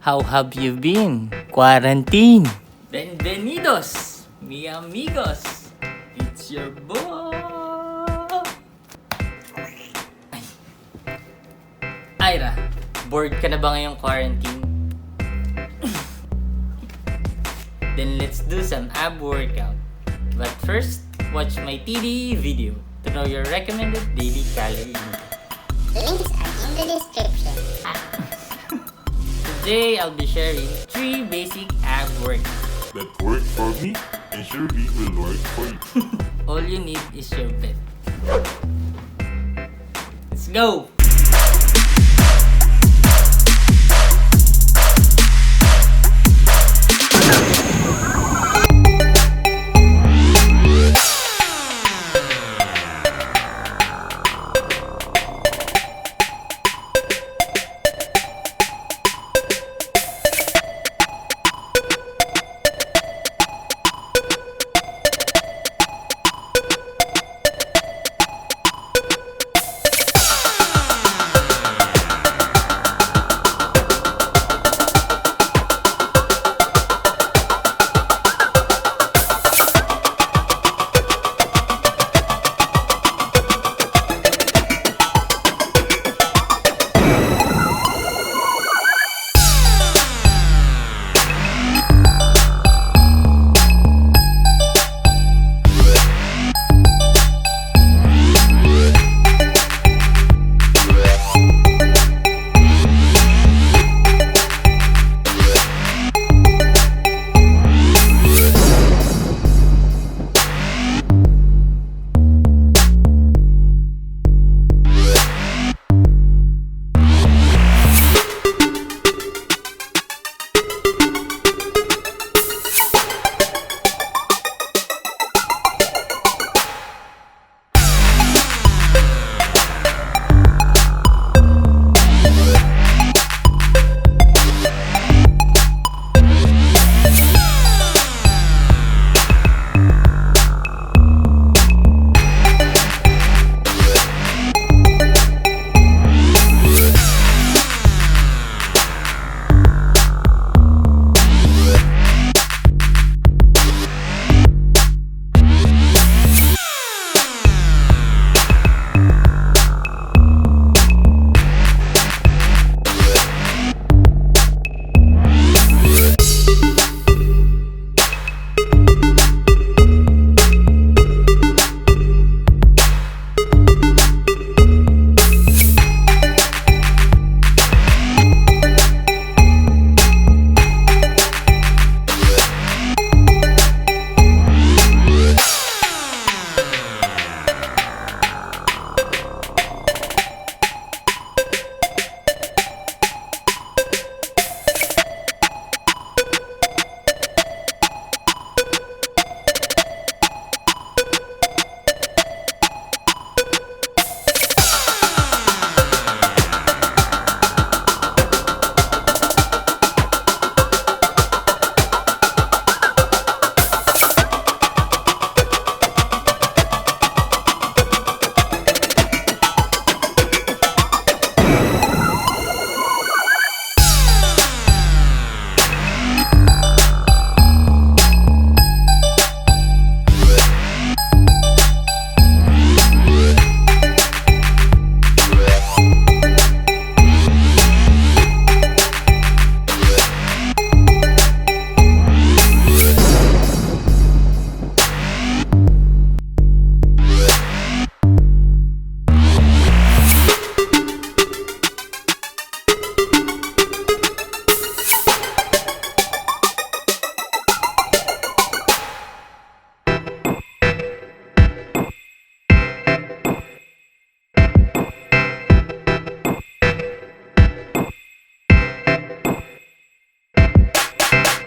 How have you been? Quarantine! Bienvenidos, mi amigos! It's your boy! Ira, bored ka na ba ngayong quarantine? Then let's do some ab workout. But first, watch my TDEE video to know your recommended daily calorie intake. Links are in the description. Today, I'll be sharing 3 basic ab workouts. That work for me and surely will work for you. All you need is your bed. Let's go!